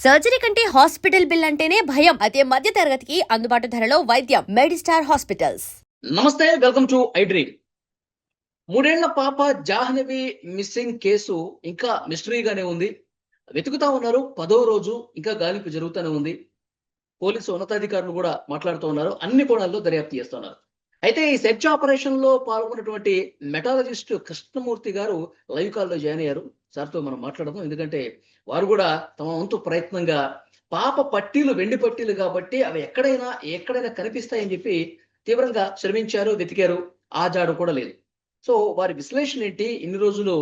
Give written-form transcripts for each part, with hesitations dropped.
Surgery కంటే hospital bill అంటేనే భయం. అదే మధ్య తరగతికి అందుబాటు ధరలో వైద్యం. Medistar hospitals. నమస్తే, వెల్కమ్ టు ఐ డ్రీమ్. 3 ఏళ్ల పాప జాహ్నవి మిస్సింగ్ కేసు ఇంకా మిస్టరీగానే ఉంది. వెతుకుతా ఉన్నారు. 10వ రోజు ఇంకా గాలింపు జరుగుతూనే ఉంది. పోలీసు ఉన్నతాధికారులు కూడా మాట్లాడుతూ ఉన్నారు. అన్ని కోణాల్లో దర్యాప్తు చేస్తున్నారు. అయితే ఈ సెర్చ్ ఆపరేషన్ లో పాల్గొన్నటువంటి మెటాలజిస్ట్ కృష్ణమూర్తి గారు లైవ్ కాల్లో జాయిన్ అయ్యారు. సార్తో మనం మాట్లాడదాం. ఎందుకంటే వారు కూడా తమ వంతు ప్రయత్నంగా పాప పట్టీలు వెండి పట్టీలు కాబట్టి అవి ఎక్కడైనా కనిపిస్తాయని చెప్పి తీవ్రంగా శ్రమించారు, వెతికారు. ఆ జాడు కూడా లేదు. సో వారి విశ్లేషణ ఏంటి, ఇన్ని రోజులు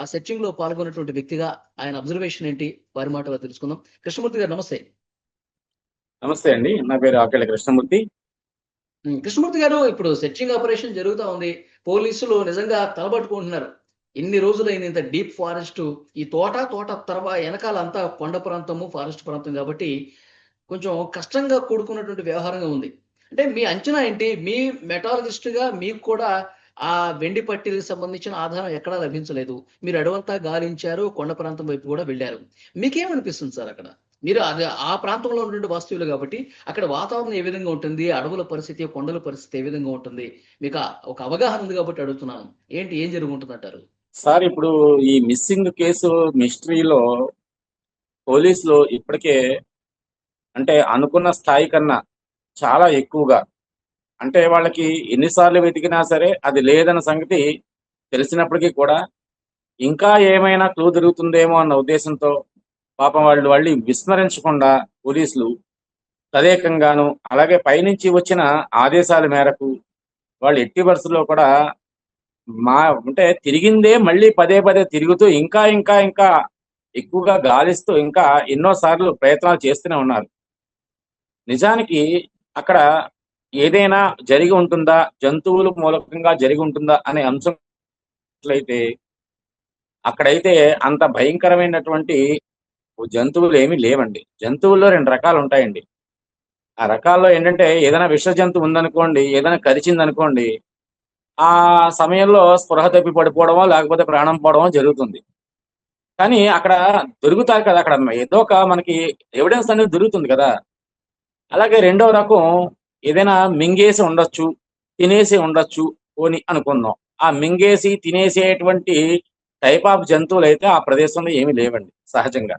ఆ సెర్చింగ్ లో పాల్గొన్నటువంటి వ్యక్తిగా ఆయన అబ్జర్వేషన్ ఏంటి, వారి మాటలో తెలుసుకుందాం. కృష్ణమూర్తి గారు నమస్తే. నమస్తే అండి, నా పేరు ఆకేళ్ళ కృష్ణమూర్తి. కృష్ణమూర్తి గారు, ఇప్పుడు సెర్చింగ్ ఆపరేషన్ జరుగుతా ఉంది. పోలీసులు నిజంగా తలబట్టుకుంటున్నారు. ఇన్ని రోజులైన ఇంత డీప్ ఫారెస్ట్, ఈ తోట తర్వాత వెనకాల అంతా కొండ ప్రాంతము, ఫారెస్ట్ ప్రాంతం కాబట్టి కొంచెం కష్టంగా కూడుకున్నటువంటి వ్యవహారంగా ఉంది. అంటే మీ అంచనా ఏంటి? మీ మెటాలజిస్ట్ గా మీకు కూడా ఆ వెండి పట్టీలకు సంబంధించిన ఆధారం ఎక్కడా లభించలేదు. మీరు అడవంతా గాలించారు, కొండ ప్రాంతం వైపు కూడా వెళ్ళారు. మీకేమనిపిస్తుంది సార్ అక్కడ? మీరు అది ఆ ప్రాంతంలో ఉన్నటువంటి వాస్తవులు కాబట్టి అక్కడ వాతావరణం ఏ విధంగా ఉంటుంది, అడవుల పరిస్థితి, కొండల పరిస్థితి ఏ విధంగా ఉంటుంది, మీకు ఒక అవగాహన ఉంది కాబట్టి అడుగుతున్నాను. ఏం జరుగుతుంది అంటారు? సార్, ఇప్పుడు ఈ మిస్సింగ్ కేసు మిస్టరీలో పోలీసులు ఇప్పటికే అంటే అనుకున్న స్థాయి కన్నా చాలా ఎక్కువగా, అంటే వాళ్ళకి ఎన్నిసార్లు వెతికినా సరే అది లేదన్న సంగతి తెలిసినప్పటికీ కూడా ఇంకా ఏమైనా క్లూ దొరుకుతుందేమో అన్న ఉద్దేశంతో పాపం వాళ్ళు విస్మరించకుండా పోలీసులు తదేకంగాను, అలాగే పైనుంచి వచ్చిన ఆదేశాల మేరకు వాళ్ళు ఎట్టి పరిస్థితుల్లో కూడా అంటే తిరిగిందే మళ్ళీ పదే పదే తిరుగుతూ ఇంకా ఇంకా ఇంకా ఎక్కువగా గాలిస్తూ ఇంకా ఎన్నోసార్లు ప్రయత్నాలు చేస్తూనే ఉన్నారు. నిజానికి అక్కడ ఏదైనా జరిగి ఉంటుందా, జంతువుల మూలకంగా జరిగి ఉంటుందా అనే అంశం అయితే అక్కడైతే అంత భయంకరమైనటువంటి జంతువులు ఏమీ లేవండి. జంతువుల్లో 2 రకాలు ఉంటాయండి. ఆ రకాల్లో ఏంటంటే ఏదైనా విష జంతువు ఉందనుకోండి, ఏదైనా కరిచింది అనుకోండి, ఆ సమయంలో స్పృహ తప్పి పడిపోవడమో లేకపోతే ప్రాణం పోవడమో జరుగుతుంది. కానీ అక్కడ దొరుకుతారు కదా, అక్కడ ఏదో ఒక మనకి ఎవిడెన్స్ అనేది దొరుకుతుంది కదా. అలాగే రెండో రకం ఏదైనా మింగేసి ఉండొచ్చు, తినేసి ఉండొచ్చు పోని అనుకుందాం. ఆ మింగేసి తినేసేటువంటి టైప్ ఆఫ్ జంతువులు అయితే ఆ ప్రదేశంలో ఏమీ లేవండి సహజంగా.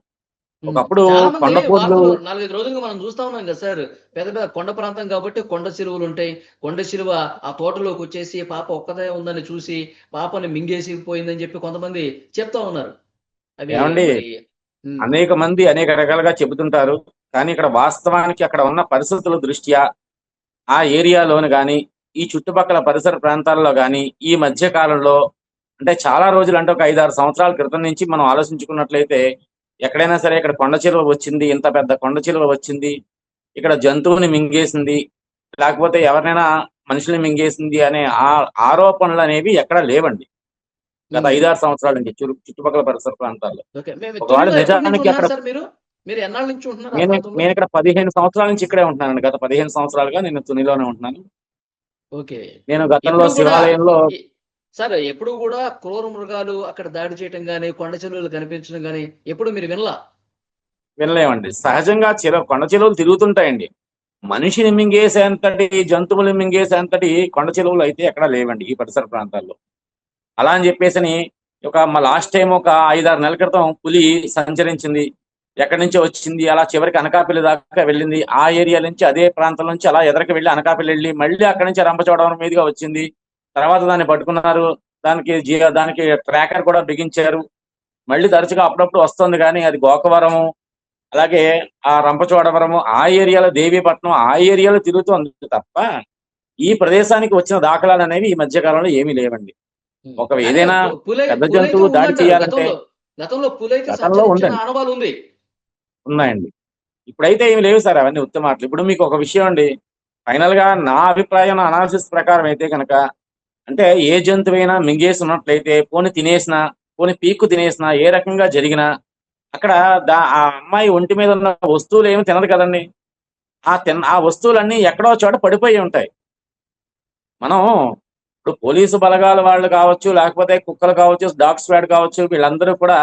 ఒకప్పుడు చాలా మంది కొండపోతులు వార్తలు 4-5 రోజులుగా మనం చూస్తా ఉన్నాం కదా సార్. పెద్ద పెద్ద కొండ ప్రాంతం కాబట్టి కొండ చిలువలు ఉంటాయి. కొండ చిలువ ఆ తోటలోకి వచ్చేసి పాప ఒక్కదే ఉందని చూసి పాపని మింగేసి పోయిందని చెప్పి కొంతమంది చెప్తా ఉన్నారు. అవి ఏమండి, మరి అనేక మంది అనేక రకాలుగా చెబుతుంటారు. కానీ ఇక్కడ వాస్తవానికి అక్కడ ఉన్న పరిస్థితుల దృష్ట్యా ఆ ఏరియాలోని కానీ, ఈ చుట్టుపక్కల పరిసర ప్రాంతాల్లో కానీ ఈ మధ్య కాలంలో, అంటే చాలా రోజులు, అంటే ఒక 5-6 సంవత్సరాల క్రితం నుంచి మనం ఆలోచించుకున్నట్లయితే ఎక్కడైనా సరే ఇక్కడ కొండ చిలువ వచ్చింది, ఇంత పెద్ద కొండ చిలువ వచ్చింది, ఇక్కడ జంతువుని మింగేసింది, లేకపోతే ఎవరినైనా మనుషుల్ని మింగేసింది అనే ఆరోపణలు అనేవి ఎక్కడా లేవండి గత 5-6 సంవత్సరాల నుంచి చుట్టుపక్కల పరిసర ప్రాంతాల్లో. ఒకవేళ నిజానికి అక్కడ మీరు ఎన్నాళ్ళ నుంచి ఉంటున్నారు ఆ నేను ప్రాంతంలో? నేను ఇక్కడ 15 సంవత్సరాల నుంచి ఇక్కడే ఉంటున్నానండి. గత 15 సంవత్సరాలుగా నేను తునిలోనే ఉంటున్నాను. ఓకే. నేను గతంలో ఎప్పుడు కూడా శివాలయంలో సార్ ఎప్పుడు కూడా క్రూర మృగాలు అక్కడ దాడి చేయటం గానీ, కొండ చిలువలు కనిపించడం గానీ ఎప్పుడు మీరు వినలా? వినలేమండి. సహజంగా కొండ చిలువలు తిరుగుతుంటాయండి. మనిషిని మింగేసేంతటి, జంతువులు మింగేసేంతటి కొండ చిలువలు అయితే ఎక్కడా లేవండి ఈ పరిసర ప్రాంతాల్లో. అలా అని చెప్పేసి లాస్ట్ టైం ఒక 5-6 నెలల క్రితం పులి సంచరించింది, ఎక్కడి నుంచో వచ్చింది, అలా చివరికి అనకాపల్లి దాకా వెళ్ళింది. ఆ ఏరియా నుంచి, అదే ప్రాంతం నుంచి అలా ఎదరికి వెళ్ళి అనకాపల్లి వెళ్ళి మళ్ళీ అక్కడి నుంచి రంపచోడవరం మీదుగా వచ్చింది. తర్వాత దాన్ని పట్టుకున్నారు. దానికి ట్రాకర్ కూడా బిగించారు. మళ్ళీ తరచుగా అప్పుడప్పుడు వస్తుంది, కానీ అది గోకవరము, అలాగే ఆ రంపచోడవరము, ఆ ఏరియాలో దేవీపట్నం, ఆ ఏరియాలో తిరుగుతుంది తప్ప ఈ ప్రదేశానికి వచ్చిన దాఖలాలు అనేవి ఈ మధ్య కాలంలో ఏమీ లేవండి. ఒక ఏదైనా పెద్ద జంతువు దాడి చేయాలంటే గతంలో ఉందండి, ఆనవాలు ఉంది. ఉన్నాయండి. ఇప్పుడైతే ఏమి లేవు సార్, అవన్నీ ఉత్తమాటలు. ఇప్పుడు మీకు ఒక విషయం అండి, ఫైనల్ గా నా అభిప్రాయం, నా అనాలిసిస్ ప్రకారం అయితే కనుక, అంటే ఏ జంతువైనా మింగేసి ఉన్నట్లయితే, పోని తినేసినా, పోని పీక్కు తినేసినా, ఏ రకంగా జరిగినా అక్కడ ఆ అమ్మాయి ఒంటి మీద ఉన్న వస్తువులు ఏమి తినదు కదండి. ఆ వస్తువులన్నీ ఎక్కడో చోట పడిపోయి ఉంటాయి. మనం ఇప్పుడు పోలీసు బలగాల వాళ్ళు కావచ్చు, లేకపోతే కుక్కలు కావచ్చు, డాగ్ స్క్వాడ్ కావచ్చు, వీళ్ళందరూ కూడా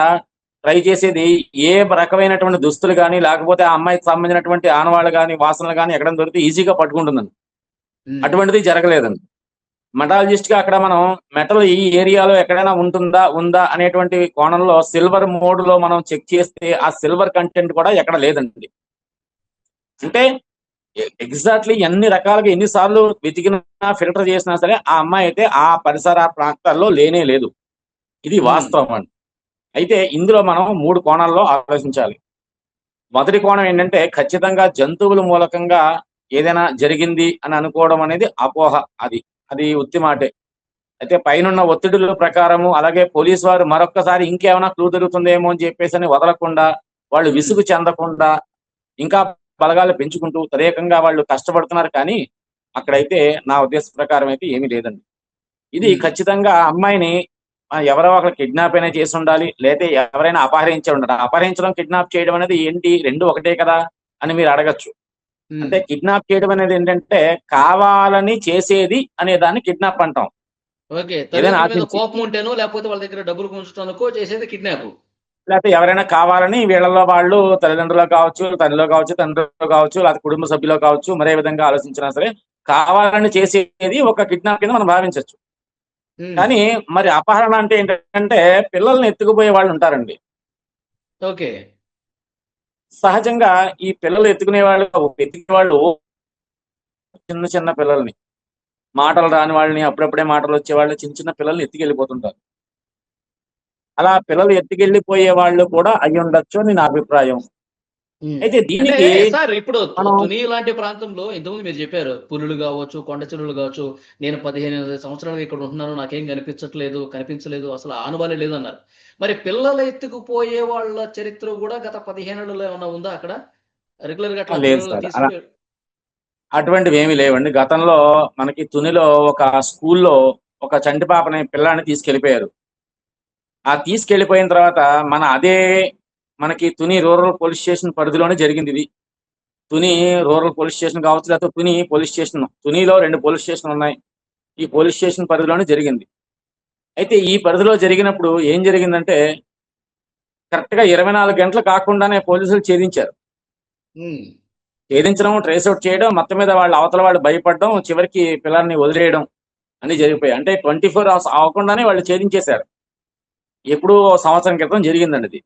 ట్రై చేసేది ఏ రకమైనటువంటి దుస్తులు కానీ లేకపోతే ఆ అమ్మాయికి సంబంధించినటువంటి ఆనవాళ్ళు కానీ వాసనలు కానీ ఎక్కడ దొరికితే ఈజీగా పట్టుకుంటుందండి. ఉమ్, అటువంటిది జరగలేదండి. మెటాలజిస్ట్ గా అక్కడ మనం మెటల్ ఈ ఏరియాలో ఎక్కడైనా ఉందా అనేటువంటి కోణంలో సిల్వర్ మోడ్ లో మనం చెక్ చేస్తే ఆ సిల్వర్ కంటెంట్ కూడా ఎక్కడ లేదండి. అంటే ఎగ్జాక్ట్లీ ఎన్ని రకాలుగా ఎన్నిసార్లు వెతికినా ఫిల్టర్ చేసినా సరే ఆ అమ్మాయి అయితే ఆ పరిసర ప్రాంతాల్లో లేనే లేదు. ఇది ఉమ్, వాస్తవం అండి. అయితే ఇందులో మనం 3 కోణాల్లో ఆలోచించాలి. మొదటి కోణం ఏంటంటే ఖచ్చితంగా జంతువుల మూలకంగా ఏదైనా జరిగింది అని అనుకోవడం అనేది అపోహ. అది అది ఉత్తి మాటే. అయితే పైనున్న ఒత్తిడుల ప్రకారము అలాగే పోలీసు వారు మరొక్కసారి ఇంకేమైనా క్లూ దొరుకుతుందేమో అని చెప్పేసి అని వదలకుండా వాళ్ళు ఉమ్, విసుగు చెందకుండా ఇంకా బలగాలు పెంచుకుంటూ తదేకంగా వాళ్ళు కష్టపడుతున్నారు. కానీ అక్కడైతే నా ఉద్దేశ ప్రకారం అయితే ఏమీ లేదండి. ఇది ఉమ్, ఖచ్చితంగా ఆ అమ్మాయిని ఎవరో ఒకరు కిడ్నాప్ అయినా చేసి ఉండాలి, లేతే ఎవరైనా అపహరించి ఉండాలి. అపహరించడం కిడ్నాప్ చేయడం అనేది ఏంటి, రెండు ఒకటే కదా అని మీరు అడగచ్చు. ఉమ్. అంటే కిడ్నాప్ చేయడం అనేది ఏంటంటే కావాలని చేసేది అనే దాన్ని కిడ్నాప్ అంటాం. ఓకే, ఏదైనా తల్లిదండ్రుల మీద ఆశించి, కోపం ఉంటేనో లేకపోతే వాళ్ళ దగ్గర డబ్బులు గుంజటానికో చేసేది కిడ్నాప్. లేకపోతే ఎవరైనా కావాలని వీళ్ళలో వాళ్ళు తల్లిదండ్రులు కావచ్చు, తల్లిలో కావచ్చు, తండ్రిలో కావచ్చు, లేకపోతే కుటుంబ సభ్యులో కావచ్చు, మరే విధంగా ఆలోచించినా సరే కావాలని చేసేది ఒక కిడ్నాప్ కింద మనం భావించవచ్చు. ఉమ్, కానీ మరి అపహరణ అంటే ఏంటంటే పిల్లల్ని ఎత్తుకుపోయే వాళ్ళు ఉంటారండి. ఓకే. సహజంగా ఈ పిల్లలు ఎత్తుకునే వాళ్ళు చిన్న చిన్న పిల్లల్ని, మాటలు రాని వాళ్ళని, అప్పుడప్పుడే మాటలు వచ్చే వాళ్ళు చిన్న చిన్న పిల్లల్ని ఎత్తుకెళ్ళిపోతుంటారు. అలా పిల్లలు ఎత్తుకెళ్ళిపోయే వాళ్ళు కూడా అయి ఉండొచ్చు అని నా అభిప్రాయం. ఉమ్. అయితే అంటే దీనికి సార్ ఇప్పుడు మనం తుని లాంటి ప్రాంతంలో ఇంతకుముందు మీరు చెప్పారు పులులు కావచ్చు, కొండ చెరువులు కావచ్చు. నేను 15 సంవత్సరాలుగా ఇక్కడ ఉంటున్నాను, నాకేం కనిపించలేదు, అసలు ఆనవాలే లేదన్నారు. మరి పిల్లలు ఎత్తుకుపోయే వాళ్ళ చరిత్ర కూడా గత 15 ఏళ్లలో ఏమన్నా ఉందా అక్కడ? రెగ్యులర్ గా అట్లా లేదు పిల్లల్ని సార్. అలా తీసుకుపోయి. అటువంటివి ఏమీ లేవండి. గతంలో మనకి తునిలో ఒక స్కూల్లో ఒక చంటి పాపని పిల్లాన్ని తీసుకెళ్లిపోయారు. ఆ తీసుకెళ్లిపోయిన తర్వాత మనకి తుని రూరల్ పోలీస్ స్టేషన్ పరిధిలోనే జరిగింది ఇది. తుని రూరల్ పోలీస్ స్టేషన్ కావచ్చు, లేకపోతే తుని పోలీస్ స్టేషన్. తునిలో 2 పోలీస్ స్టేషన్లు ఉన్నాయి. ఈ పోలీస్ స్టేషన్ పరిధిలోనే జరిగింది. అయితే ఈ పరిధిలో జరిగినప్పుడు ఏం జరిగిందంటే కరెక్ట్ గా 24 గంటలు కాకుండానే పోలీసులు ఛేదించారు. ఉమ్, ఛేదించడం, ట్రేస్ అవుట్ చేయడం, మొత్తం మీద అవతల వాళ్ళు భయపడడం, చివరికి పిల్లల్ని వదిలేయడం అని జరిగిపోయాయి. అంటే 24 అవర్స్ అవ్వకుండానే వాళ్ళు ఛేదించేశారు. ఎప్పుడో సంవత్సరం క్రితం జరిగిందండి ఇది.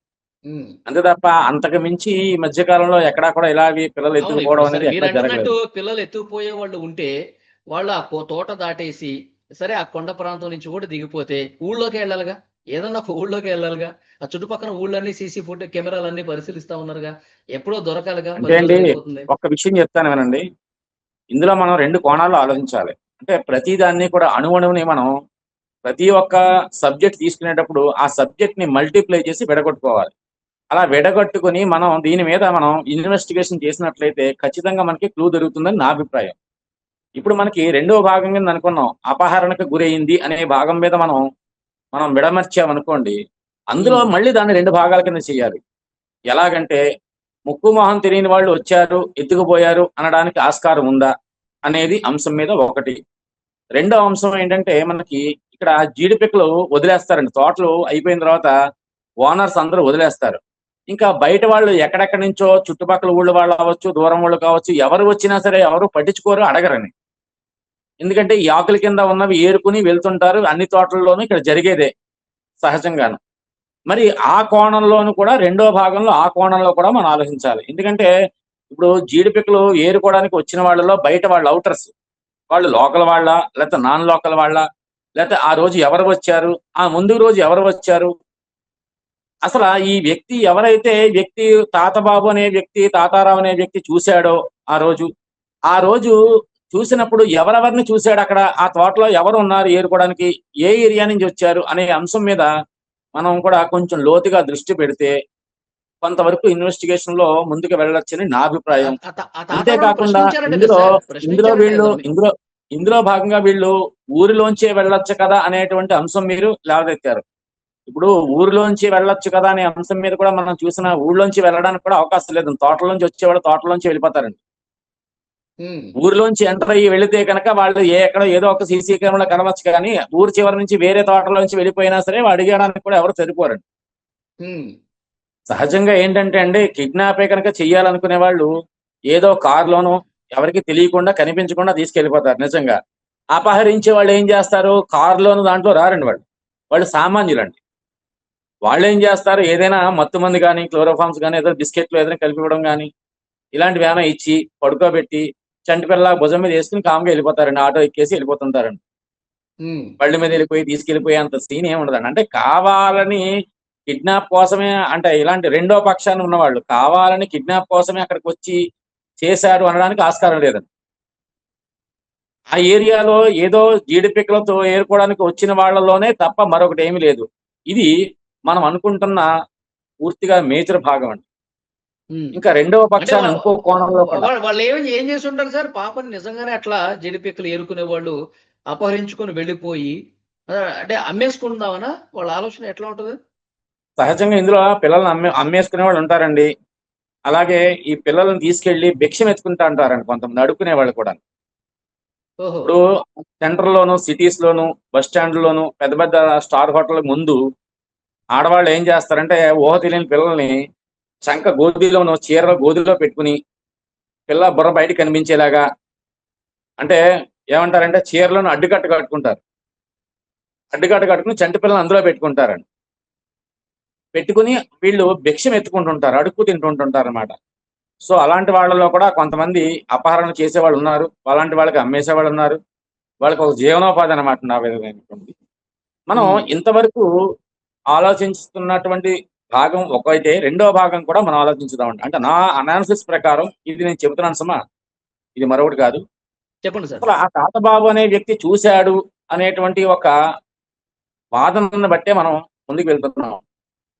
ఉమ్. అంతే తప్ప అంతకు మించి ఈ మధ్య కాలంలో ఎక్కడా కూడా ఇలాగే పిల్లలు అవును. ఇప్పుడు ఎత్తుకుపోవడం సరే అనేది మీరు ఎక్కడా అంటున్నట్టు జరగలేదు. పిల్లలు ఎత్తుకుపోయే వాళ్ళు ఉంటే, వాళ్ళు ఆ తోట దాటేసి, సరే ఆ కొండ ప్రాంతం నుంచి కూడా దిగిపోతే ఊళ్ళోకి వెళ్ళాలిగా. ఏదన్నా ఒక ఊళ్ళోకి వెళ్ళాలిగా. ఆ చుట్టుపక్కల ఊళ్ళన్నీ సీసీ ఫుట్ కెమెరాలన్నీ పరిశీలిస్తా ఉన్నారుగా. ఎప్పుడో దొరకాలిగా, అంటే 10 అండి రోజులు అయిపోతుంది. ఒక్క విషయం చెప్తాను వినండి. ఇందులో మనం 2 కోణాల్లో ఆలోచించాలి. అంటే ప్రతి దాన్ని కూడా అణువణువుని మనం ప్రతి ఒక్క సబ్జెక్ట్ తీసుకునేటప్పుడు ఆ సబ్జెక్ట్ ని మల్టిప్లై చేసి విడగొట్టుకోవాలి. అలా విడగొట్టుకుని మనం దీని మీద మనం ఇన్వెస్టిగేషన్ చేసినట్లయితే ఖచ్చితంగా మనకి క్లూ దొరుకుతుందని నా అభిప్రాయం. ఇప్పుడు మనకి రెండో భాగం కింద అనుకున్నాం అపహరణకు గురైంది అనే భాగం మీద మనం విడమర్చామనుకోండి, అందులో ఉమ్, మళ్ళీ దాన్ని 2 భాగాల కింద చేయాలి. ఎలాగంటే ముక్కు మొహం తెలియని వాళ్ళు వచ్చారు, ఎత్తుకుపోయారు అనడానికి ఆస్కారం ఉందా అనేది అంశం మీద ఒకటి. రెండో అంశం ఏంటంటే మనకి ఇక్కడ జీడిపిక్కలు వదిలేస్తారండి. తోటలు అయిపోయిన తర్వాత ఓనర్స్ అందరూ వదిలేస్తారు. ఇంకా బయట వాళ్ళు ఎక్కడెక్కడి నుంచో చుట్టుపక్కల ఊళ్ళో వాళ్ళు అవ్వచ్చు, దూరం వాళ్ళు కావచ్చు, ఎవరు వచ్చినా సరే ఎవరు పట్టించుకోరు, అడగరని. ఎందుకంటే ఈ ఆకుల కింద ఉన్నవి ఏరుకుని వెళ్తుంటారు. అన్ని తోటల్లోనూ ఇక్కడ జరిగేదే సహజంగాను. మరి ఆ కోణంలోను కూడా రెండో భాగంలో ఆ కోణంలో కూడా మనం ఆలోచించాలి. ఎందుకంటే ఇప్పుడు జీడిపిక్కలు ఏరుకోవడానికి వచ్చిన వాళ్ళలో బయట వాళ్ళు ఔటర్స్, వాళ్ళు లోకల్ వాళ్ళ, లేకపోతే నాన్ లోకల్ వాళ్ళ, లేకపోతే ఆ రోజు ఎవరు వచ్చారు, ఆ ముందు రోజు ఎవరు వచ్చారు, అసలు ఈ వ్యక్తి తాతబాబు అనే వ్యక్తి, తాతారావు అనే వ్యక్తి చూశాడో ఆ రోజు చూసినప్పుడు ఎవరెవరిని చూశాడు, అక్కడ ఆ తోటలో ఎవరు ఉన్నారు ఏరుకోవడానికి, ఏ ఏరియా నుంచి వచ్చారు అనే అంశం మీద మనం కూడా కొంచెం లోతుగా దృష్టి పెడితే కొంతవరకు ఇన్వెస్టిగేషన్ లో ముందుకు వెళ్ళొచ్చని నా అభిప్రాయం. ఆ తాతారావుని అంతేకాకుండా ప్రశ్నించారట కదా ఇందులో సార్, ఇందులో ప్రశ్నించారట వీళ్ళు కదా. ఇందులో ఇందులో భాగంగా వీళ్ళు ఊరిలోంచే వెళ్ళొచ్చు కదా అనేటువంటి అంశం మీరు లేవనెత్తారు. ఇప్పుడు ఊరిలోంచి వెళ్ళొచ్చు కదా అనే అంశం మీద కూడా మనం చూసిన ఊర్లోంచి వెళ్ళడానికి కూడా అవకాశం లేదు. తోటలోంచి వచ్చేవాళ్ళు తోటలోంచి వెళ్ళిపోతారండి. ఉమ్, ఊరిలోంచి ఎంటర్ అయ్యి వెళితే కనుక వాళ్ళు ఎక్కడో ఏదో ఒక సీసీ కెమెరా కనవచ్చు, కానీ ఊరు చివరి నుంచి వేరే తోటలోంచి వెళ్ళిపోయినా సరే అడిగడానికి కూడా ఎవరు సరిపోరండి. ఉమ్. సహజంగా ఏంటంటే అండి, కిడ్నాపే కనుక చెయ్యాలనుకునే వాళ్ళు ఏదో కారులోనో ఎవరికి తెలియకుండా కనిపించకుండా తీసుకెళ్ళిపోతారు నిజంగా. అపహరించే వాళ్ళు ఏం చేస్తారు, కారులోను దాంట్లో రారండి వాళ్ళు. వాళ్ళు సామాన్యులండి. వాళ్ళేం చేస్తారు, ఏదైనా మత్తు మందు గాని, క్లోరోఫార్మ్స్ గాని, ఏదో బిస్కెట్లు ఏదైనా కలిపి ఇవ్వడం గాని, ఇలాంటివి ఏమైనా ఇచ్చి పడుకోబెట్టి చంటి పిల్ల భుజం మీద వేసుకుని కామ్‌గా వెళ్ళిపోతారండి. ఆటో ఎక్కేసి వెళ్ళిపోతుంటారండి. ఉమ్. బళ్ళ మీద వెళ్ళిపోయి తీసుకెళ్ళిపోయే అంత సీన్ ఏమి ఉండదండి. అంటే కావాలని కిడ్నాప్ కోసమే, అంటే ఇలాంటి రెండో పక్షాన ఉన్నవాళ్ళు కావాలని కిడ్నాప్ కోసమే అక్కడికి వచ్చి చేశారు అనడానికి ఆస్కారం లేదండి. ఆ ఏరియాలో ఏదో జీడిపిక్కలతో ఏరుకోవడానికి వచ్చిన వాళ్ళలోనే తప్ప మరొకటి ఏమీ లేదు. ఇది మనం అనుకుంటున్న పూర్తిగా మేజర్ భాగం అండి. ఉమ్. ఇంకా రెండవ అంటే పక్షాన ఇంకో కోణంలో కూడా వాళ్ళు ఏం చేసి ఉంటారు సార్? పాపని నిజంగానే అట్లా జడిపిక్కలు ఏరుకునే వాళ్ళు అపహరించుకొని వెళ్ళిపోయి అంటే అమ్మేసుకుందామనా వాళ్ళ ఆలోచన ఎట్లా ఉంటది? సహజంగా ఇందులో పిల్లల్ని అమ్మేసుకునే వాళ్ళు ఉంటారండి. అలాగే ఈ పిల్లల్ని తీసుకెళ్లి భిక్షం ఎత్తుకుంటా అంటారండి కొంతమంది అడుక్కునే వాళ్ళు కూడా. ఓహో. ఇప్పుడు సెంటర్ లోను, సిటీస్ లోను, బస్ స్టాండ్ లోను, పెద్ద పెద్ద స్టార్ హోటల్ ముందు ఆడవాళ్ళు ఏం చేస్తారంటే ఊహ తెలియని పిల్లల్ని చంక గోదిలోను చీరలో గోదిలో పెట్టుకుని పిల్ల బుర్ర బయట కనిపించేలాగా, అంటే ఏమంటారంటే చీరలను అడ్డుకట్ట కట్టుకుంటారు. అడ్డుకట్ట కట్టుకుని చంటి పిల్లల్ని అందులో పెట్టుకుంటారండి. పెట్టుకుని వీళ్ళు భిక్షం ఎత్తుకుంటుంటారు, అడుక్కు తింటుంటుంటారు అనమాట. సో అలాంటి వాళ్ళలో కూడా కొంతమంది అపహరణ చేసేవాళ్ళు ఉన్నారు. అలాంటి వాళ్ళకి అమ్మేసేవాళ్ళు ఉన్నారు. వాళ్ళకి ఒక జీవనోపాధి అనమాట నా విధమైనటువంటి. మనం ఉమ్. ఇంతవరకు ఆలోచిస్తున్నటువంటి భాగం ఒకైతే, రెండో భాగం కూడా మనం ఆలోచించుదామండి. అంటే నా అనాలిసిస్ ప్రకారం ఇది నేను చెబుతున్నాను సుమా, ఇది మరొకటి కాదు. చెప్పండి సార్. అసలు ఆ తాతబాబు అనే వ్యక్తి చూశాడు అనేటువంటి ఒక వాదనను బట్టే మనం ముందుకు వెళ్తున్నాం.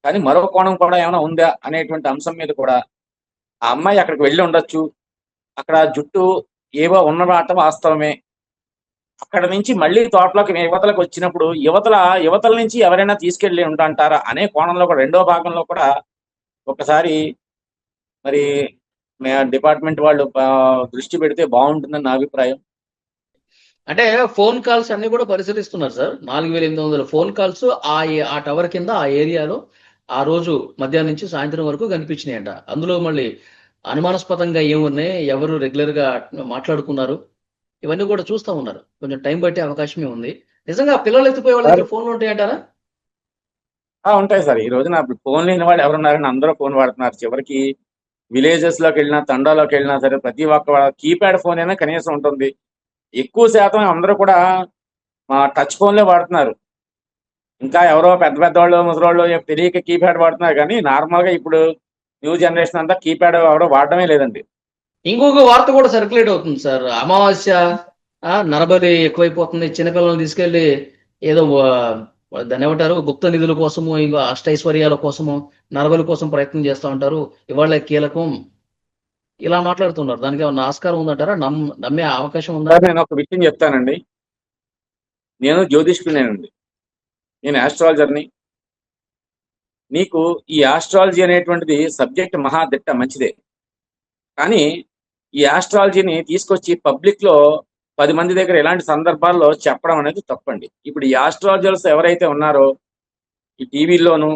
కానీ మరో కోణం కూడా ఏమైనా ఉందా అనేటువంటి అంశం మీద కూడా ఆ అమ్మాయి అక్కడికి వెళ్ళి ఉండొచ్చు. అక్కడ జుట్టు ఏవో ఉన్నమాట వాస్తవమే. అక్కడ నుంచి మళ్ళీ తోటలోకి యువతలకు వచ్చినప్పుడు యువతల నుంచి ఎవరైనా తీసుకెళ్లి ఉంటాంటారా అనే కోణంలో కూడా రెండో భాగంలో కూడా ఒకసారి మరి డిపార్ట్మెంట్ వాళ్ళు దృష్టి పెడితే బాగుంటుందని నా అభిప్రాయం. అంటే ఫోన్ కాల్స్ అన్ని కూడా పరిశీలిస్తున్నారు సార్. 4,800 ఫోన్ కాల్స్ ఆ టవర్ కింద ఆ ఏరియాలో ఆ రోజు మధ్యాహ్నం నుంచి సాయంత్రం వరకు కనిపించినాయంట. అందులో మళ్ళీ అనుమానాస్పదంగా ఏమున్నాయి, ఎవరు రెగ్యులర్ గా మాట్లాడుకున్నారు, ఇవన్నీ కూడా చూస్తా ఉన్నారు. కొంచెం టైం పట్టే అవకాశమే ఉంది. నిజంగా పిల్లలు ఎత్తిపోయే వాళ్ళ దగ్గర ఫోన్లు ఉంటాయంటారా? ఉంటాయి సార్. ఈ రోజున ఫోన్ లేని వాళ్ళు ఎవరున్నారని అందరూ ఫోన్ వాడుతున్నారు. చివరికి విలేజెస్ లోకి వెళ్ళినా, తండాలోకి వెళ్ళినా సరే ప్రతి ఒక్క కీప్యాడ్ ఫోన్ అయినా కనీసం ఉంటుంది. ఎక్కువ శాతం అందరూ కూడా టచ్ ఫోన్లే వాడుతున్నారు. ఇంకా ఎవరో పెద్ద పెద్దవాళ్ళు, ముసలోళ్ళు తెలియక కీప్యాడ్ వాడుతున్నారు. కానీ నార్మల్ గా ఇప్పుడు న్యూ జనరేషన్ అంతా కీప్యాడ్ ఎవరో వాడడమే లేదండి. ఇంకొక వార్త కూడా సర్క్యులేట్ అవుతుంది సార్. అమావాస్య నరబలి ఎక్కువైపోతుంది. చిన్నపిల్లల్ని తీసుకెళ్లి ఏదో దాన్ని ఏమంటారు, గుప్త నిధుల కోసము, ఇంకా అష్టైశ్వర్యాల కోసము, నరబలి కోసం ప్రయత్నం చేస్తూ ఉంటారు. ఇవాళ కీలకం ఇలా మాట్లాడుతున్నారు. దానికి ఏమన్నా ఆస్కారం ఉందంటారా? నమ్మే అవకాశం ఉందా? నేను ఒక విషయం చెప్తానండి. నేను జ్యోతిష్కుడినేనండి. నేను ఆస్ట్రాలజర్ని. నీకు ఈ ఆస్ట్రాలజీ అనేటువంటిది సబ్జెక్ట్ మహాదిట్ట మంచిదే. కానీ ఈ ఆస్ట్రాలజీని తీసుకొచ్చి పబ్లిక్ లో 10 మంది దగ్గర ఇలాంటి సందర్భాల్లో చెప్పడం అనేది తప్పండి. ఇప్పుడు ఈ ఆస్ట్రాలజర్స్ ఎవరైతే ఉన్నారో ఈ టీవీల్లోనూ,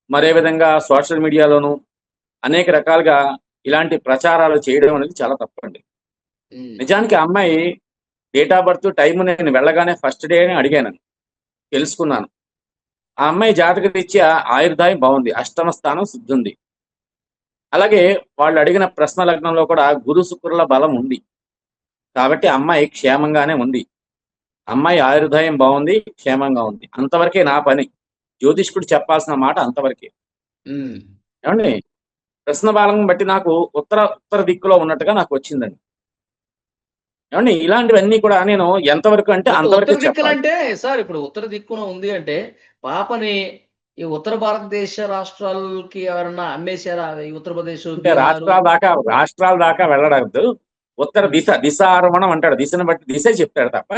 మరే విధంగా సోషల్ మీడియాలోనూ అనేక రకాలుగా ఇలాంటి ప్రచారాలు చేయడం అనేది చాలా తప్పండి. నిజానికి ఆ అమ్మాయి డేట్ ఆఫ్ బర్త్ టైం నేను వెళ్ళగానే ఫస్ట్ డే అని అడిగాను, తెలుసుకున్నాను. ఆ అమ్మాయి జాతక రీత్యా ఆయుర్దాయం బాగుంది, అష్టమ స్థానం శుద్ధి ఉంది. అలాగే వాళ్ళు అడిగిన ప్రశ్న లగ్నంలో కూడా గురు శుక్రుల బలం ఉంది. కాబట్టి అమ్మాయి క్షేమంగానే ఉంది. అమ్మాయి ఆయుర్దాయం బాగుంది, క్షేమంగా ఉంది. అంతవరకే నా పని. జ్యోతిష్కుడు చెప్పాల్సిన మాట అంతవరకే. ఏమండి, ప్రశ్న బలం బట్టి నాకు ఉత్తర దిక్కులో ఉన్నట్టుగా నాకు వచ్చిందండి. ఏమండి, ఇలాంటివన్నీ కూడా నేను ఎంతవరకు అంటే అంతవరకు ఉత్తర చెప్పాలి. దిక్కులంటే సార్, ఇప్పుడు ఉత్తర దిక్కున ఉంది అంటే పాపని ఈ ఉత్తర భారతదేశ రాష్ట్రాలకి ఎవరన్నా అమ్మేశారా? ఈ ఉత్తరప్రదేశ్, అంటే బీహార్. రాష్ట్రాల దాకా వెళ్ళడద్దు. ఉత్తర దిశ ఆరమణం అంటాడు. దిశను బట్టి దిశే చెప్తాడు తప్ప,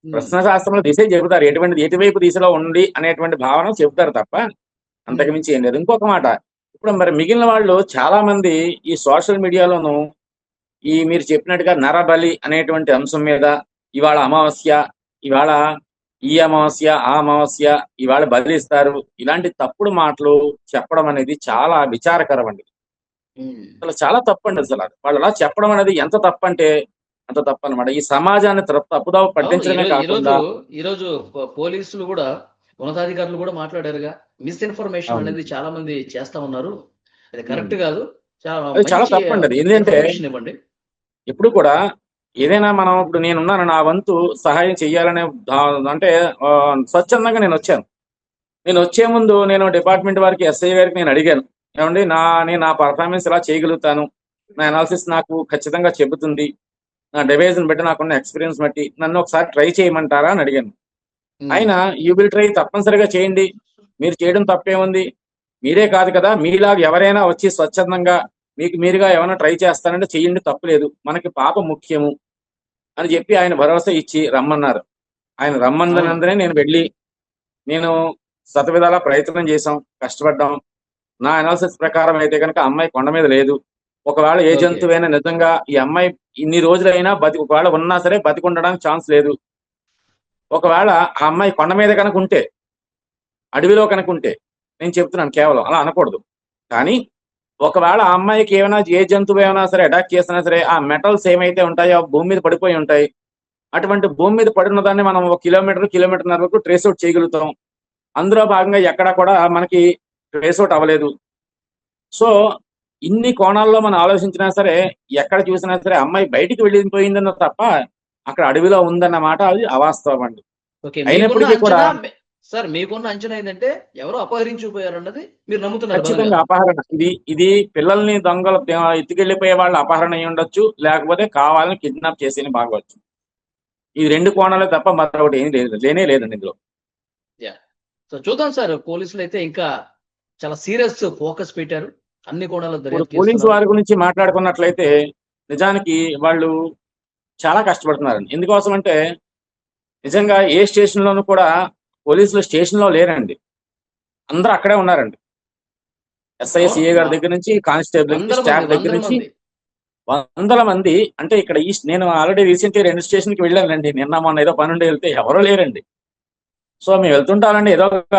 ప్రశ్న శాస్త్రంలో దిశే చెబుతారు. ఎటువైపు దిశలో ఉంది అనేటువంటి భావన చెబుతారు తప్ప అంతకుమించి ఏం లేదు. ఇంకొక మాట, ఇప్పుడు మరి మిగిలిన వాళ్ళు చాలా మంది ఈ సోషల్ మీడియాలోను ఈ మీరు చెప్పినట్టుగా నరబలి అనేటువంటి అంశం మీద, ఇవాళ అమావాస్య, ఇవాళ ఈ అమావాస్య ఆ అమావాస్య ఇవాళ బదిలిస్తారు, ఇలాంటి తప్పుడు మాటలు చెప్పడం అనేది చాలా విచారకరం అండి. ఉమ్. అసలు చాలా తప్పండి. అసలు వాళ్ళు అలా చెప్పడం అనేది ఎంత తప్పంటే అంత తప్పనమాట. ఈ సమాజాన్ని తప్పుదోవ అవును. పట్టించడమే ఈరోజు ఈరోజు కాకుండా ఈరోజు పోలీసులు కూడా, ఉన్నతాధికారులు కూడా మాట్లాడారుగా. మిస్ఇన్ఫర్మేషన్ అవును, అనేది చాలా మంది చేస్తా ఉన్నారు. అది ఉమ్, కరెక్ట్ కాదు. చాలా అది చాలా మంచి తప్పండి. అది ఎందుకంటే ఇన్ఫర్మేషన్ ఇవ్వండి. ఎప్పుడు కూడా ఏదైనా మనం ఇప్పుడు నేనున్నాను, నా వంతు సహాయం చెయ్యాలనే అంటే ఆ, స్వచ్ఛందంగా నేను వచ్చాను. నేను వచ్చే ముందు నేను డిపార్ట్మెంట్ వారికి, ఎస్ఐ గారికి నేను అడిగాను, ఏమండి నేను నా పర్ఫార్మెన్స్ ఇలా చేయగలుగుతాను, నా అనాలిసిస్ నాకు ఖచ్చితంగా చెబుతుంది, నా డివైజన్ బట్టి నాకున్న ఎక్స్పీరియన్స్ బట్టి నన్ను ఒకసారి ట్రై చేయమంటారా అని అడిగాను. ఉమ్. ఆయన యూ విల్ ట్రై, తప్పనిసరిగా చేయండి, మీరు చేయడం తప్పేముంది, మీరే కాదు కదా మీలాగా ఎవరైనా వచ్చి స్వచ్ఛందంగా మీకు మీరుగా ఏమైనా ట్రై చేస్తానంటే చెయ్యండి, తప్పులేదు, మనకి పాప ముఖ్యము అని చెప్పి ఆయన భరోసా ఇచ్చి రమ్మన్నారు. ఆయన అవును. రమ్మన్నందునే నేను వెళ్ళి నేను శతవిధాలా ప్రయత్నం చేశాం, కష్టపడ్డాం. నా అనాలిసిస్ ప్రకారం అయితే కనుక అమ్మాయి కొండ మీద లేదు. ఒకవేళ ఏ ఓకే. జంతువైనా నిజంగా ఈ అమ్మాయి ఇన్ని రోజులైనా ఒకవేళ ఉన్నా సరే బతికి ఉండడానికి ఛాన్స్ లేదు. ఒకవేళ ఆ అమ్మాయి కొండ మీద కనుక ఉంటే, అడవిలో కనుక ఉంటే, నేను చెప్తున్నాను కేవలం అలా అనకూడదు, కానీ ఒకవేళ ఆ అమ్మాయికి ఏమైనా ఏ జంతువు ఏమైనా సరే అటాక్ చేసినా సరే ఆ మెటల్స్ ఏమైతే ఉంటాయో భూమి మీద పడిపోయి ఉంటాయి. అటువంటి భూమి మీద పడిన దాన్ని మనం ఒక కిలోమీటర్న్నర వరకు ట్రేస్ అవుట్ చేయగలుగుతాం. అందులో భాగంగా ఎక్కడా కూడా మనకి ట్రేస్ అవుట్ అవ్వలేదు. సో ఇన్ని కోణాల్లో మనం ఆలోచించినా సరే, ఎక్కడ చూసినా సరే అమ్మాయి బయటికి వెళ్ళిపోయిందన్న తప్ప అక్కడ అడవిలో ఉందన్న మాట అది అవాస్తవం అండి. ఓకే. మీకున్న అయినప్పటికీ కూడా అంచనా సార్, మీకున్న అంచనా ఏంటంటే ఎవరో అపహరించుకుపోయారన్నది మీరు నమ్ముతున్నారు బలంగా. ఖచ్చితంగా అపహరణ, ఇది పిల్లల్ని దొంగలు ఎత్తుకెళ్లిపోయే వాళ్ళు అపహరణ అయి ఉండొచ్చు, లేకపోతే కావాలని కిడ్నాప్ చేసి బాగవచ్చు. ఈ రెండు కోణాలే తప్ప మరొకటి ఏం లేదు, లేనే లేదండి ఇందులో. యాహ్! సో చూద్దాం సార్. పోలీసులైతే ఇంకా చాలా సీరియస్ ఫోకస్ పెట్టారు. అన్ని కోణాల్లో ఇప్పుడు దర్యాప్తు పోలీసు చేస్తున్నారు. వారి గురించి మాట్లాడుకున్నట్లయితే నిజానికి వాళ్ళు చాలా కష్టపడుతున్నారండి. ఎందుకోసం అంటే నిజంగా ఏ స్టేషన్ లోనూ కూడా పోలీసులు స్టేషన్ లో లేరండి, అందరూ అక్కడే ఉన్నారండి. ఎస్ఐ, అవును. సిఏ గారి దగ్గర నుంచి కానిస్టేబుల్ దగ్గర నుంచి, వందల మంది, స్టాఫ్ దగ్గర వందల నుంచి మంది. వందల మంది. అంటే ఇక్కడ నేను ఆల్రెడీ రీసెంట్ 2 స్టేషన్ కి వెళ్ళానండి. నిన్న మొన్న ఏదో పనుండి వెళ్తే ఎవరూ లేరండి. సో మేము వెళ్తుంటామండి, ఏదో ఒక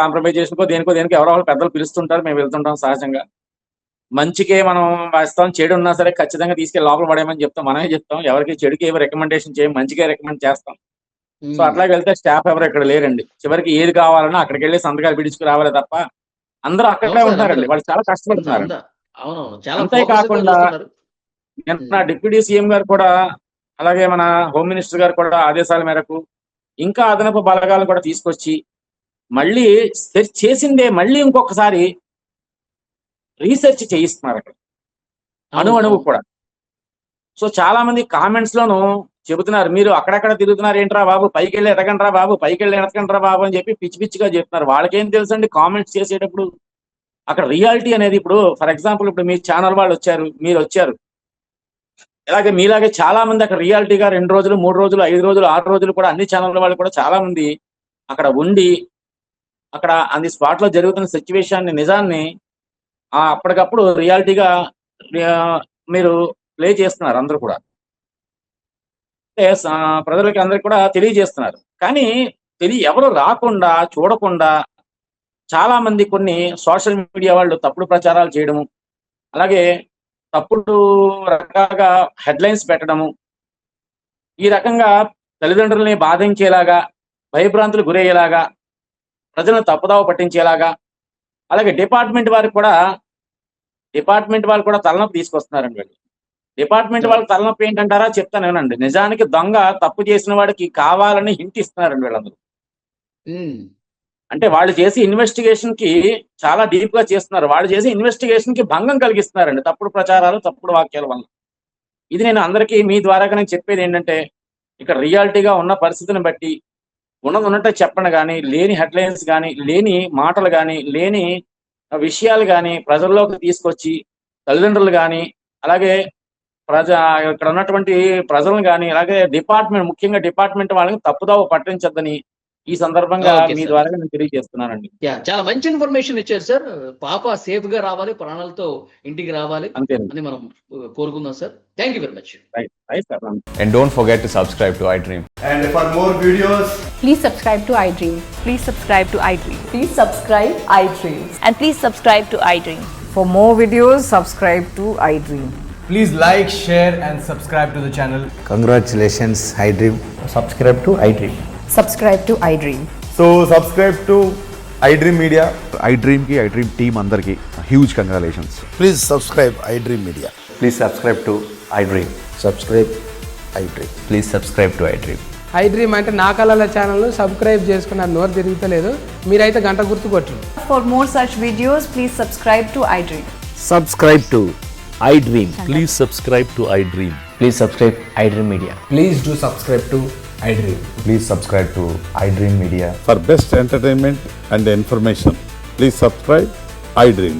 కాంప్రమైజ్ చేసుకో దేనికో ఎవరో ఒకరు పెద్దలు పిలుస్తుంటారు, మేము వెళ్తుంటాం సహజంగా. మంచికే మనం వేస్తాం, చెడు ఉన్నా సరే ఖచ్చితంగా తీసుకెళ్ళి లోపల పడేయమని చెప్తాం, మనమే చెప్తాం, ఎవరికి చెడుకి ఏమి రికమెండేషన్ చేయం, మంచిగా రికమెండ్ చేస్తాం. సో హ్మ్. అట్లాగే వెళ్తే స్టాఫ్ ఎవరు ఇక్కడ లేరండి. చివరికి ఏది కావాలన్నా అక్కడికి వెళ్ళి సంతకాలు పిడుచుకు రావాలి తప్ప అందరూ అవును అక్కడే సార్. అందరూ ఉంటున్నారండి. వాళ్ళు చాలా అంద అంద కష్టపడుతున్నారండి. అవునవును. చాలా ఫోకస్డ్‌గా అంతేకాకుండా చూస్తున్నారు. నిన్న హ్మ్. డిప్యూటీ సీఎం గారు కూడా, అలాగే మన హోమ్ మినిస్టర్ గారు కూడా ఆదేశాల మేరకు ఇంకా అదనపు బలగాలను కూడా తీసుకొచ్చి మళ్ళీ సెర్చ్ చేసిందే మళ్ళీ ఇంకొకసారి రీసెర్చ్ చేయిస్తున్నారు అక్కడ, అవును. అణువు అవును. కూడా. సో చాలా మంది కామెంట్స్ లోను చెబుతున్నారు, మీరు అక్కడక్కడ తిరుగుతున్నారు ఏంట్రా బాబు, పైకి వెళ్ళి ఎతకండ్రా బాబు, పైకి వెళ్ళి ఎతకండ్రా బాబు అని చెప్పి పిచ్చి పిచ్చిగా చెప్తున్నారు. వాళ్ళకేం తెలుసండి కామెంట్స్ చేసేటప్పుడు అక్కడ రియాలిటీ అనేది. ఇప్పుడు ఫర్ ఎగ్జాంపుల్ ఇప్పుడు మీ ఛానల్ వాళ్ళు వచ్చారు, మీరు వచ్చారు, ఇలాగే మీలాగే చాలా మంది అక్కడ రియాలిటీగా 2 రోజులు 3 రోజులు 5 రోజులు 6 రోజులు కూడా అన్ని ఛానల్ వాళ్ళు కూడా చాలా మంది అక్కడ ఉండి అక్కడ అన్ని స్పాట్ లో జరుగుతున్న సిచ్యువేషన్ నిజాన్ని అప్పటికప్పుడు రియాలిటీగా ఆ, మీరు ప్లే చేస్తున్నారు అందరూ కూడా. అంటే ప్రజలకి అందరికి కూడా తెలియజేస్తున్నారు. కానీ ఎవరు రాకుండా చూడకుండా చాలా మంది కొన్ని సోషల్ మీడియా వాళ్ళు తప్పుడు ప్రచారాలు చేయడము, అలాగే తప్పుడు రకాలుగా హెడ్లైన్స్ పెట్టడము, ఈ రకంగా తల్లిదండ్రుల్ని బాధించేలాగా, భయభ్రాంతులు గురయ్యేలాగా, ప్రజలను తప్పుదావ పట్టించేలాగా, అలాగే డిపార్ట్మెంట్ వాళ్ళు కూడా తలనొప్పి తీసుకొస్తున్నారండి వీళ్ళు. డిపార్ట్మెంట్ వాళ్ళ అవును. తలనొప్పి ఏంటంటారా చెప్తాను వినండి. నిజానికి దొంగ తప్పు చేసిన వాడికి కావాలని హింట్ ఇస్తున్నారండి వీళ్ళందరూ. హ్మ్. అంటే వాళ్ళు చేసి ఇన్వెస్టిగేషన్ కి చాలా డీప్ గా చేస్తున్నారు. వాళ్ళు చేసి ఇన్వెస్టిగేషన్ కి భంగం కలిగిస్తున్నారండి తప్పుడు ప్రచారాలు, తప్పుడు వాక్యాల వల్ల. ఇది నేను అందరికీ మీ ద్వారాగా నేను చెప్పేది ఏంటంటే, ఇక్కడ రియాలిటీగా ఉన్న పరిస్థితిని బట్టి ఉన్నది ఉన్నట్టే చెప్పండి, కానీ లేని హెడ్లైన్స్ కానీ, లేని మాటలు కానీ, లేని విషయాలు కానీ ప్రజల్లోకి తీసుకొచ్చి తల్లిదండ్రులు కానీ, అలాగే ప్రజ ఇక్కడ ఉన్నటువంటి ప్రజలను కానీ, అలాగే ముఖ్యంగా డిపార్ట్మెంట్ వాళ్ళని తప్పుదోవ పట్టించొద్దని ఈ సందర్భంగా ఓకే మీ సార్. ద్వారా నేను తెలియజేస్తున్నానండి. చాలా మంచి ఇన్ఫర్మేషన్ ఇచ్చారు సార్. పాప సేఫ్ గా రావాలి, ప్రాణాలతో ఇంటికి రావాలి అంతేనండి. అని మనం కోరుకుందాం sir. Thank you very much. Right sir. And don't forget to subscribe to iDream. And for more videos, Please subscribe to iDream. Please subscribe to iDream. Please subscribe iDream. And please subscribe to iDream. For more videos, subscribe to iDream. please like, share, and subscribe to the channel. Congratulations, iDream. Subscribe to iDream. Subscribe to iDream. So, subscribe to iDream Media. iDream team అందరికి huge congratulations. Please subscribe iDream Media. Please subscribe to iDream. Subscribe iDream. Please subscribe to iDream. iDream అంటే నా కళల ఛానల్ను subscribe చేసుకున్న నోరు తిరుగుతలేదు, మీరైతే గంట గుర్తు కొట్టండి. For more such videos, please subscribe to iDream. Subscribe to iDream. Please subscribe to iDream. Please subscribe iDream Media. Please do subscribe to iDream. Please subscribe to iDream Media. For best entertainment and information, please subscribe iDream.